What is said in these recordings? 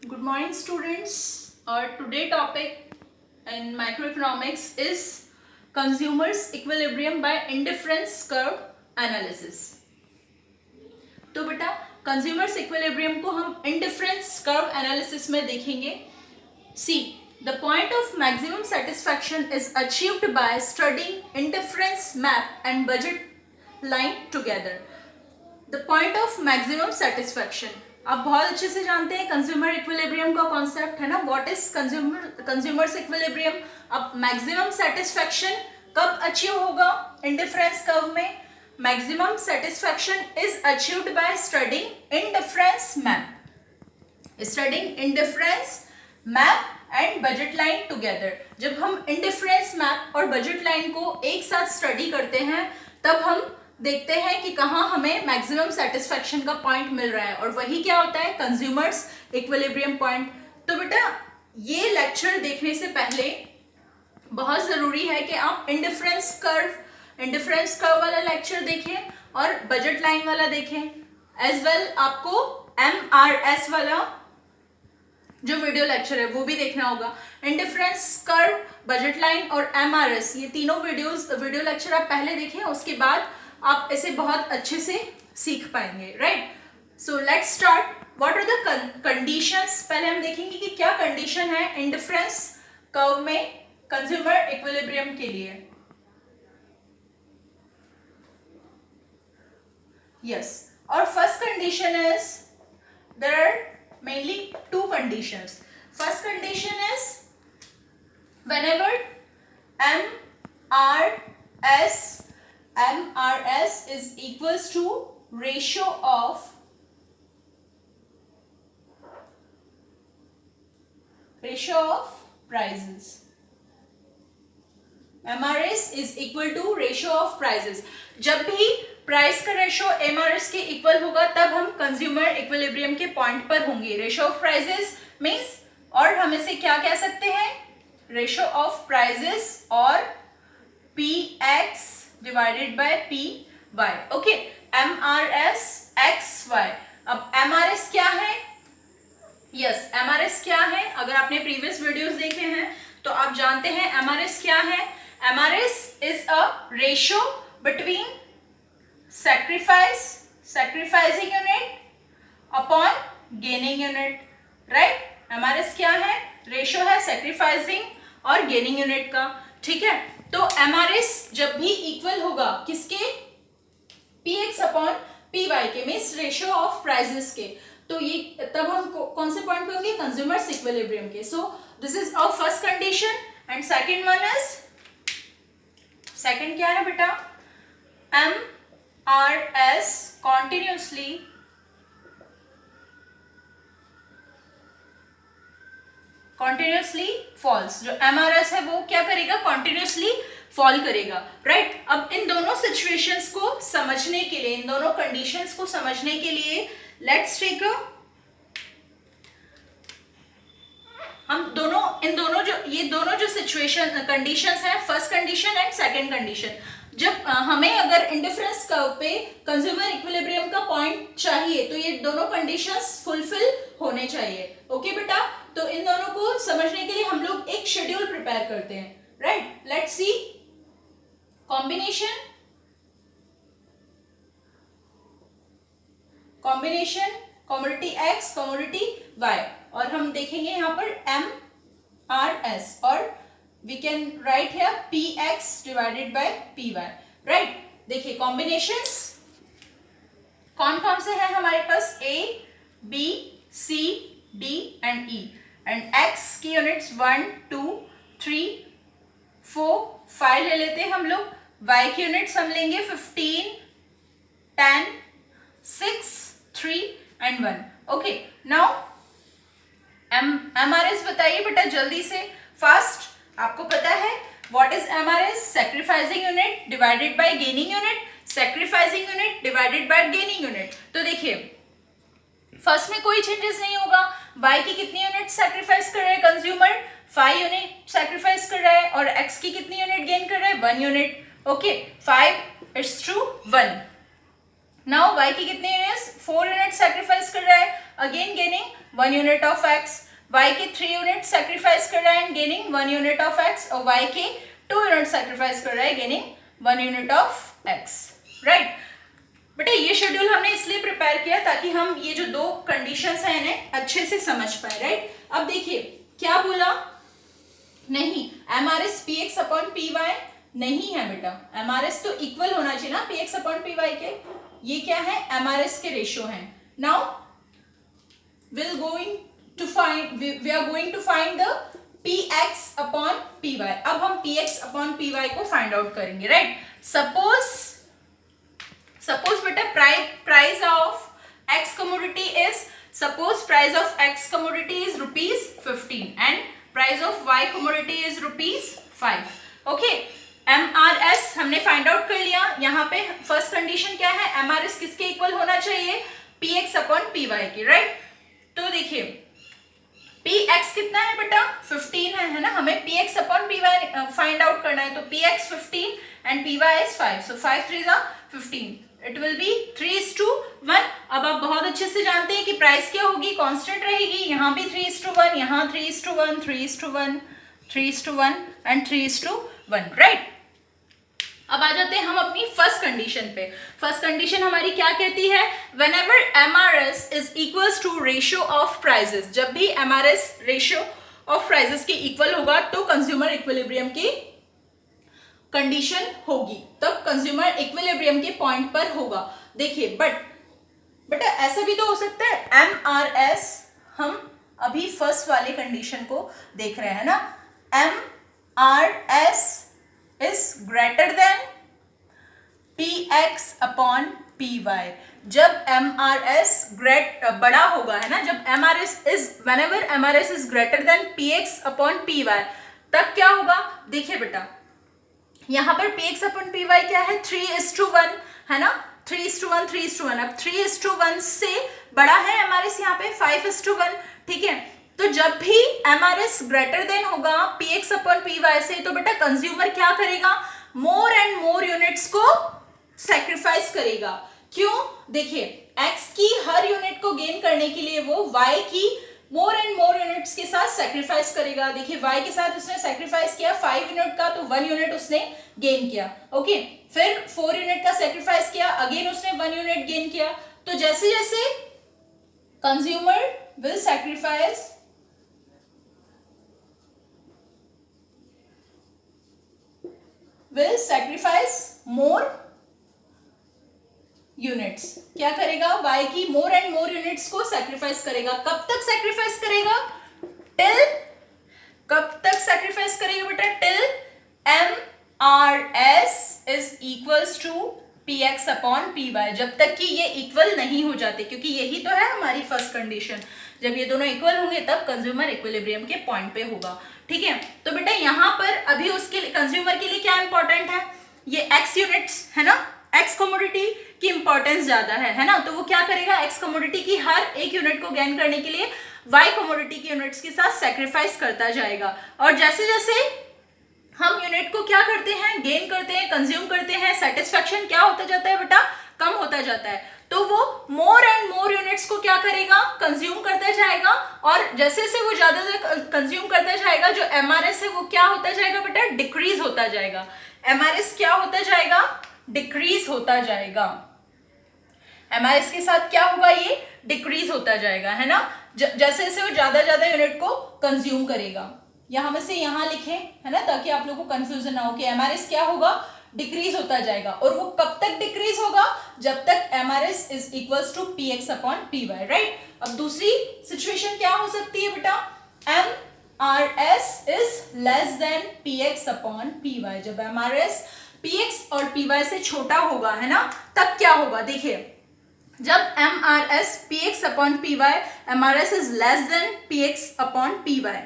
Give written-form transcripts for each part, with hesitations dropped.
Good morning, students. Our today topic in microeconomics is consumers equilibrium by indifference curve analysis. तो बेटा consumers equilibrium को हम indifference curve analysis में देखेंगे. See, the point of maximum satisfaction is achieved by studying indifference map and budget line together. The point of maximum satisfaction. आप बहुत अच्छे से जानते हैं कंज्यूमर इक्विलिब्रियम का कॉन्सेप्ट है ना. What is consumers equilibrium. अब मैक्सिमम सेटिस्फैक्शन कब अचीव होगा इंडिफरेंस कर्व में. Maximum satisfaction is achieved by studying indifference map. Studying indifference map and budget line together. जब हम इंडिफरेंस मैप और बजट लाइन को एक साथ स्टडी करते हैं तब हम देखते हैं कि कहाँ हमें मैक्सिमम सेटिस्फैक्शन का पॉइंट मिल रहा है, और वही क्या होता है कंज्यूमर्स इक्विलिब्रियम पॉइंट. तो बेटा ये लेक्चर देखने से पहले बहुत ज़रूरी है कि आप इंडिफरेंस कर्व वाला लेक्चर देखें और बजट लाइन वाला देखें. एज वेल आपको MRS वाला जो वीडियो लेक्चर है वो भी देखना होगा. इंडिफरेंस कर्व, बजट लाइन और MRS ये तीनों वीडियो लेक्चर आप पहले देखें, उसके बाद आप इसे बहुत अच्छे से सीख पाएंगे. Right. So let's start. What are the conditions. पहले हम देखेंगे कि क्या कंडीशन है इंडिफरेंस कर्व में कंज्यूमर इक्विलिब्रियम के लिए. यस. और first condition is there are mainly two conditions. First condition is whenever MRS is equals to ratio of prices. MRS is equal to ratio of prices. जब भी price का ratio MRS के equal होगा तब हम consumer equilibrium के point पर होंगे. रेशो ऑफ प्राइसेस मीन्स, और हम इसे क्या कह सकते हैं, रेशो ऑफ प्राइसेस और PX divided by PY. Okay. MRS XY. अब MRS क्या है. यस, MRS क्या है. अगर आपने प्रीवियस वीडियोस देखे हैं तो आप जानते हैं MRS क्या है. MRS is a ratio between sacrificing unit upon gaining unit. Right. MRS क्या है, रेशो है सैक्रिफाइसिंग और गेनिंग यूनिट का. ठीक है. तो MRS जब भी इक्वल होगा किसके, PX अपॉन PY के, मीन्स रेशियो ऑफ प्राइसेस के, तो ये तब हम कौन से पॉइंट पे होंगे, कंज्यूमर्स इक्विलिब्रियम के. So this is our first condition. And second one is, second क्या है बेटा, MRS कॉन्टिन्यूसली फॉल्स. जो MRS है वो क्या करेगा, कॉन्टिन्यूसली फॉल करेगा. राइट. अब इन दोनों सिचुएशंस को समझने के लिए, इन दोनों कंडीशंस को समझने के लिए लेट्स टेक इन दोनों जो सिचुएशन कंडीशंस हैं, first condition and second condition. जब हमें अगर इंडिफरेंस कर्व पे कंज्यूमर इक्विलिब्रियम का पॉइंट चाहिए तो ये दोनों कंडीशंस फुलफिल होने चाहिए. ओके बेटा. तो इन दोनों को समझने के लिए हम लोग एक शेड्यूल प्रिपेयर करते हैं. Right. Let's see. Combination commodity X, commodity Y, और हम देखेंगे यहाँ पर MRS, और we can write here PX divided by PY. Right. देखिए कॉम्बिनेशंस कौन कौन से हैं हमारे पास, A, B, C, D and E. And X की यूनिट्स 1, 2, 3, 4, 5 ले लेते हैं हम लोग. Y की यूनिट्स हम लेंगे 15, 10, 6, 3 एंड 1. ओके. नाउ MRS बताइए बेटा जल्दी से, फास्ट. आपको पता है what is MRS, sacrificing unit divided by gaining unit, sacrificing unit divided by gaining unit. तो देखिए फर्स्ट में कोई चेंजेस नहीं होगा. Y की कितनी यूनिट सैक्रिफाइस कर रहे हैं कंज्यूमर, 5 यूनिट सैक्रिफाइस कर रहा है, और X की कितनी यूनिट गेन कर रहा है, 1 unit. Okay. 5 it's to 1. Now y की कितनी यूनिट्स, 4 यूनिट सेक्रीफाइस कर रहा है, again gaining 1 unit of x. y के 3 यूनिट सेक्रीफाइस कर रहा है and gaining 1 unit of x, और y के 2 यूनिट सेक्रीफाइस कर रहा है gaining 1 unit of x. Right बेटा, ये शेड्यूल हमने इसलिए प्रिपेयर किया ताकि हम ये जो दो कंडीशंस हैं इन्हें अच्छे से समझ पाए. राइट, अब देखिए क्या बोला, नहीं MRS PX अपॉन PY नहीं है बेटा, MRS तो इक्वल होना चाहिए ना PX अपॉन PY के. ये क्या है, MRS के रेशियो हैं. Now we are going to find the PX upon PY. अब हम PX अपॉन PY को फाइंड आउट करेंगे. राइट, सपोज बेटा price of X commodity is, suppose price of X commodity is rupees 15 and price of Y commodity is rupees 5. Okay, MRS हमने find out कर लिया. यहाँ पे फर्स्ट कंडीशन क्या है, MRS किसके इक्वल होना चाहिए, PX अपॉन PY की. राइट, तो देखिए PX कितना है बेटा, 15 है ना, हमें PX upon PY find out करना है. तो PX 15 and PY is 5, so 5 3s are 15. It will be 3:1. अब आप बहुत अच्छे से जानते हैं कि प्राइस क्या होगी, कांस्टेंट रहेगी. यहाँ भी 3:1, यहाँ 3:1, 3:1, 3:1 and 3:1. राइट, अब आ जाते हैं हम अपनी फर्स्ट कंडीशन पे. फर्स्ट कंडीशन हमारी क्या कहती है, whenever MRS is equals to ratio of prices, जब भी MRS रेशियो ऑफ प्राइसेस के इक्वल होगा तो कंज्यूमर इक्विलिब्रियम की कंडीशन होगी, तब कंज्यूमर इक्विलिब्रियम के पॉइंट पर होगा. देखिए बेटा ऐसा भी तो हो सकता है MRS, हम अभी फर्स्ट वाले कंडीशन को देख रहे हैं ना, MRS is greater than PX upon PY. जब MRS बड़ा होगा है ना, जब whenever MRS is greater than PX upon PY, तब क्या होगा, देखिए बेटा यहाँ पर PX upon PY क्या है, 3:1 है ना, 3:1, 3:1. अब 3:1 से बड़ा है MRS यहाँ पे 5:1. ठीक है, तो जब भी MRS ग्रेटर देन होगा PX अपॉन PY से, तो बेटा कंज्यूमर क्या करेगा, मोर एंड मोर यूनिट्स को सेक्रीफाइस करेगा. क्यों, देखिए X की हर यूनिट को गेन करने के लिए वो Y की मोर एंड मोर यूनिट्स के साथ सेक्रीफाइस करेगा. देखिए Y के साथ उसने सेक्रीफाइस किया 5 यूनिट का, तो 1 यूनिट उसने गेन किया. ओके, फिर 4 यूनिट का सेक्रीफाइस किया, अगेन उसने 1 यूनिट गेन किया. तो जैसे जैसे consumer will sacrifice more units, क्या करेगा, Y की मोर एंड मोर यूनिट्स को सेक्रीफाइस करेगा. कब तक सेक्रीफाइस करेगा, कब तक सेक्रीफाइस करेगा बेटा, till MRS is equals to PX upon PY, जब तक कि ये इक्वल नहीं हो जाते, क्योंकि यही तो है हमारी फर्स्ट कंडीशन. जब ये दोनों इक्वल होंगे तब कंज्यूमर इक्विलिब्रियम के पॉइंट पे होगा. ठीक है, तो बेटा यहाँ पर अभी उसके कंज्यूमर के लिए क्या इंपॉर्टेंट है, ये X यूनिट्स है ना, X कमोडिटी की इंपॉर्टेंस ज्यादा है ना, तो वो क्या करेगा, X कमोडिटी की हर एक यूनिट को गेन करने के लिए Y कमोडिटी की यूनिट्स के साथ सेक्रीफाइस करता जाएगा. और जैसे जैसे हम यूनिट को क्या करते हैं, गेन करते हैं, कंज्यूम करते हैं, सेटिस्फैक्शन क्या होता जाता है बेटा, कम होता जाता है. तो वो मोर एंड मोर यूनिट्स को क्या करेगा, कंज्यूम करता जाएगा. और जैसे जैसे वो ज्यादा कंज्यूम करता जाएगा, जो MRS है वो क्या होता जाएगा बेटा, डिक्रीज होता जाएगा. MRS क्या होता जाएगा, डिक्रीज होता जाएगा. MRS के साथ क्या होगा, ये डिक्रीज होता जाएगा है ना, जैसे जैसे वो ज्यादा यूनिट को कंज्यूम करेगा. यहाँ में से यहाँ लिखें है ना, ताकि आप लोगों को कंफ्यूजन ना हो कि MRS क्या होगा, डिक्रीज होता जाएगा. और वो कब तक डिक्रीज होगा, जब तक MRS is equals to PX upon PY. Right, अब दूसरी सिचुएशन क्या हो सकती है बेटा, MRS is less than PX upon PY. जब MRS PX और PY से छोटा होगा है ना, तब क्या होगा, देखिए जब MRS PX upon PY, MRS is less than PX upon PY,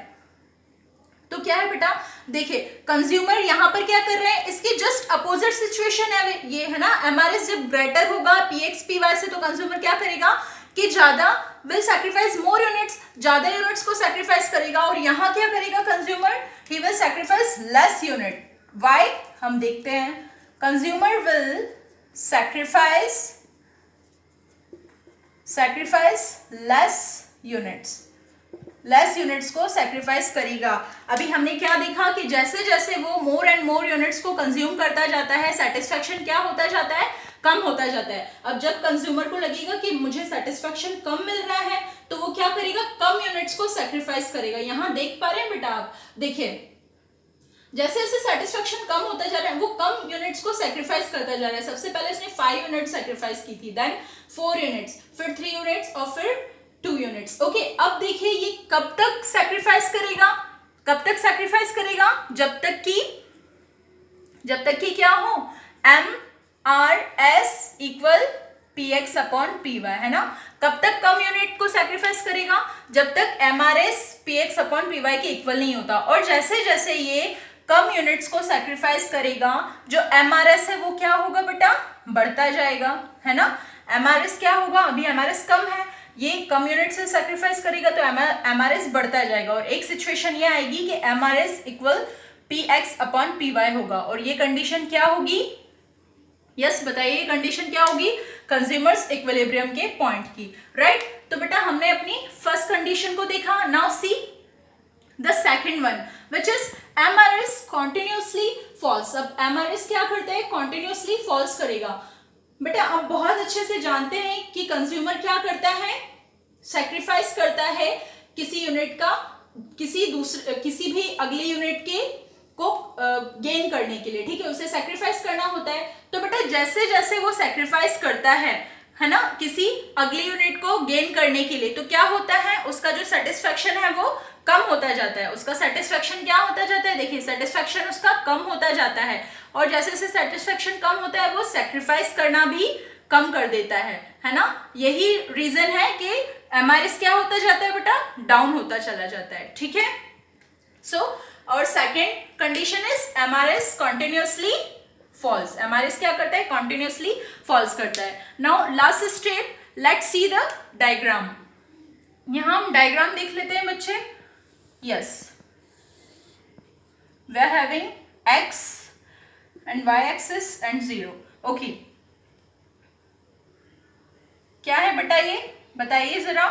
तो क्या है बेटा, देखिए कंज्यूमर यहाँ पर क्या कर रहे हैं, इसकी जस्ट अपोजिट सिचुएशन है ये है ना. MRS जब ग्रेटर होगा PX PY से, तो कंज्यूमर क्या करेगा कि ज्यादा विल सैक्रिफाइस मोर यूनिट्स, ज्यादा यूनिट्स को सैक्रिफाइस करेगा. और यहाँ क्या करेगा consumer, he will sacrifice less unit. Why, हम देखते हैं, consumer will sacrifice sacrifice less units को सैक्रिफाइस करेगा। अभी हमने क्या देखा कि जैसे जैसे वो मोर एंड मोर यूनिट्स को कंज्यूम करता जाता है, सेटिस्फेक्शन क्या होता जाता है, कम होता जाता है। अब जब कंज्यूमर को लगेगा कि मुझे सेटिस्फेक्शन कम मिल रहा है तो वो क्या करेगा, कम यूनिट्स को सैक्रिफाइस करेगा। यहां देख पा रहे हैं बेटा आप, देखिए जैसे जैसे सेटिस्फेक्शन कम होता जा रहा है वो कम यूनिट्स को सैक्रिफाइस करता जा रहा है। सबसे पहले उसने 5 यूनिट्स सैक्रिफाइस की थी, देन 4 यूनिट्स, फिर 3 यूनिट्स और फिर 2 यूनिट्स। ओके, अब देखिए ये कब तक सैक्रिफाइस करेगा, जब तक कि क्या हो, MRS equal PX upon PY, है ना। कब तक कम यूनिट को सैक्रिफाइस करेगा, जब तक MRS PX अपॉन PY के इक्वल नहीं होता। और जैसे जैसे ये कम यूनिट्स को सैक्रिफाइस करेगा, जो MRS है वो क्या होगा बेटा, बढ़ता जाएगा, है ना। MRS क्या होगा, अभी MRS कम है, ये कम यूनिट से सैक्रिफाइस करेगा तो MRS बढ़ता जाएगा। और एक सिचुएशन ये आएगी कि MRS equal PX upon PY होगा। और ये कंडीशन क्या होगी, यस बताइए, कंडीशन क्या होगी, कंज्यूमर्स इक्विलिब्रियम के पॉइंट की, राइट। तो बेटा हमने अपनी फर्स्ट कंडीशन को देखा। Now see the second one which is MRS continuously falls. अब MRS क्या करता है, कॉन्टिन्यूसली फॉल्स करेगा। बेटा आप बहुत अच्छे से जानते हैं कि कंज्यूमर क्या करता है, सैक्रिफाइस करता है किसी यूनिट का किसी भी अगली यूनिट के को गेन करने के लिए, ठीक है, उसे सैक्रिफाइस करना होता है। तो बेटा जैसे जैसे वो सैक्रिफाइस करता है ना, किसी अगली यूनिट को गेन करने के लिए, तो क्या होता है, उसका जो सेटिस्फेक्शन है वो कम होता जाता है। उसका सेटिस्फेक्शन क्या होता जाता है, देखिए सेटिस्फेक्शन उसका कम होता जाता है। और जैसे जैसे सेटिस्फेक्शन कम होता है वो सैक्रिफाइस करना भी कम कर देता है ना। यही रीजन है कि MRS क्या होता जाता है बेटा, डाउन होता चला जाता है, ठीक है। सो और second condition is MRS continuously falls. MRS क्या करता है, कॉन्टिन्यूसली फॉल्स करता है। Now last step, let's see the diagram. यहां हम डायग्राम देख लेते हैं बच्चे। Yes, we are having X and Y axis and 0। Okay, क्या है बेटा ये, बताइए जरा,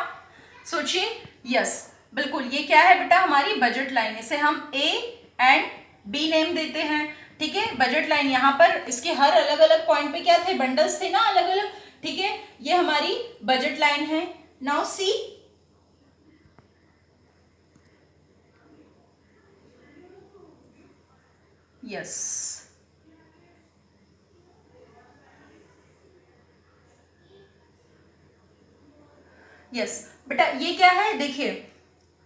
सोचिए। यस बिल्कुल, ये क्या है बेटा, हमारी बजट लाइन। इसे हम A एंड B नेम देते हैं, ठीक है। बजट लाइन यहाँ पर इसके हर अलग अलग पॉइंट पे क्या थे, बंडल्स थे ना अलग अलग, ठीक है। ये हमारी बजट लाइन है। नाउ सी, यस यस बेटा ये क्या है, देखिए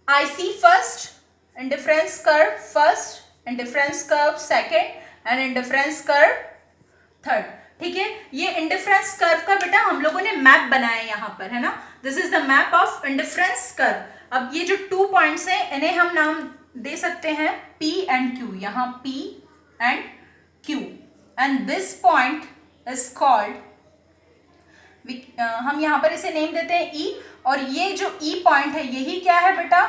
IC first, indifference curve first, indifference curve second and indifference curve third, ठीक है। ये इंडिफरेंस कर्व का बेटा हम लोगों ने मैप बनाया है यहाँ पर, है ना। This is the map of indifference curve. अब ये जो 2 पॉइंट्स हैं इन्हें हम नाम दे सकते हैं P एंड Q। यहाँ P and Q and this point is called, हम यहाँ पर इसे नेम देते हैं E। और ये जो E पॉइंट है यही क्या है बेटा,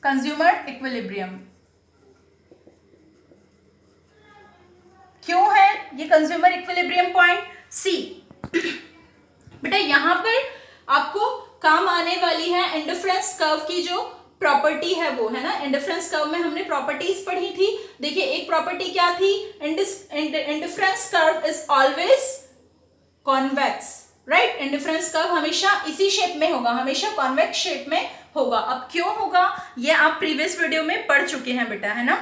कंज्यूमर इक्विलिब्रियम। क्यों है ये कंज्यूमर इक्विलिब्रियम पॉइंट C? बेटा यहाँ पर आपको काम आने वाली है इंडिफरेंस कर्व की जो प्रॉपर्टी है वो, है ना। इंडिफरेंस कर्व में हमने प्रॉपर्टीज पढ़ी थी। देखिए एक प्रॉपर्टी क्या थी, indifference curve is always convex, right. Indifference curve हमेशा इसी शेप में होगा, हमेशा कॉन्वेक्स शेप में होगा। अब क्यों होगा ये आप प्रीवियस वीडियो में पढ़ चुके हैं बेटा, है ना।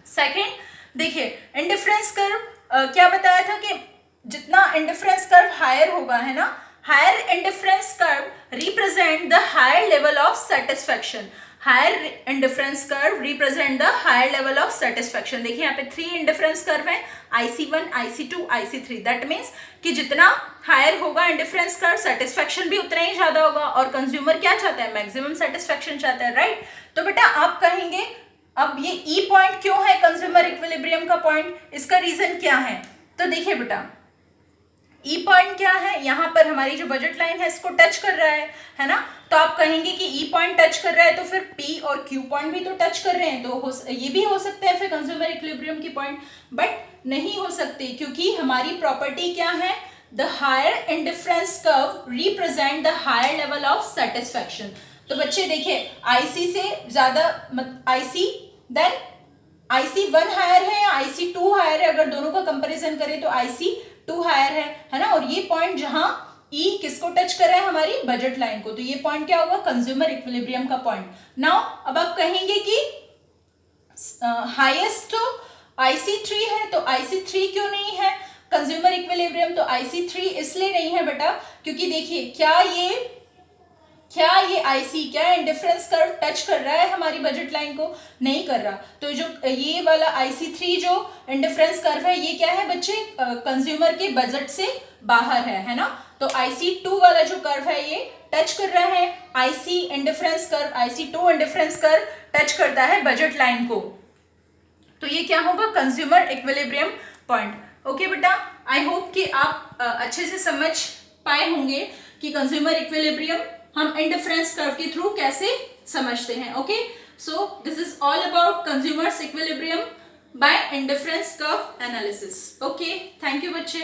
सेकेंड देखिए, इंडिफरेंस कर्व क्या बताया था कि जितना इंडिफरेंस कर्व हायर होगा, है ना, higher indifference curve represent the higher level of satisfaction. Higher indifference curve represent the higher level of satisfaction. देखिए यहाँ पे 3 इंडिफरेंस कर्व है, IC1, IC2, IC3। That means कि जितना हायर होगा इंडिफरेंस कर्व, सेटिस्फेक्शन भी उतना ही ज्यादा होगा। और कंज्यूमर क्या चाहता है, मैक्सिमम सेटिस्फेक्शन चाहता है, राइट। तो बेटा आप कहेंगे अब ये E पॉइंट क्यों है कंज्यूमर इक्विलिब्रियम का पॉइंट, इसका रीजन क्या है। तो देखिए बेटा ई पॉइंट क्या है, यहाँ पर हमारी जो बजट लाइन है इसको टच कर रहा है ना। तो आप कहेंगे कि ई पॉइंट टच कर रहा है तो फिर पी और क्यू पॉइंट भी तो टच कर रहे हैं, तो ये भी हो सकते हैं फिर कंज्यूमर इक्विलिब्रियम की पॉइंट, बट नहीं हो सकते क्योंकि हमारी प्रॉपर्टी क्या है, the higher indifference curve represent the higher level of satisfaction. तो बच्चे देखिए आईसी से ज्यादा आईसी देन IC1 हायर है या IC2 हायर है, अगर दोनों का कंपैरिजन करें तो IC2 हायर है ना। और ये पॉइंट जहां E किसको टच कर रहा है, हमारी बजट लाइन को, तो ये पॉइंट क्या होगा, कंज्यूमर इक्विलिब्रियम का पॉइंट। नाउ अब आप कहेंगे कि हाईएस्ट तो IC3 है, तो IC3 क्यों नहीं है कंज्यूमर इक्विलिब्रियम, तो IC3 इसलिए नहीं है बेटा क्योंकि देखिए क्या ये IC क्या इंडिफरेंस कर्व टच कर रहा है हमारी बजट लाइन को, नहीं कर रहा। तो जो ये वाला IC3 जो इंडिफरेंस कर्व है ये क्या है बच्चे, कंज्यूमर के बजट से बाहर है ना। तो IC2 वाला जो कर्व है ये टच कर रहा है IC indifference curve, IC2 indifference curve touch करता है बजट लाइन को, तो ये क्या होगा, कंज्यूमर इक्विलिब्रियम पॉइंट। ओके बेटा, आई होप कि आप अच्छे से समझ पाए होंगे कि कंज्यूमर इक्विलिब्रियम हम इंडिफरेंस कर्व के थ्रू कैसे समझते हैं। Okay, so this is all about consumers equilibrium bye indifference curve analysis. Okay, thank you बच्चे।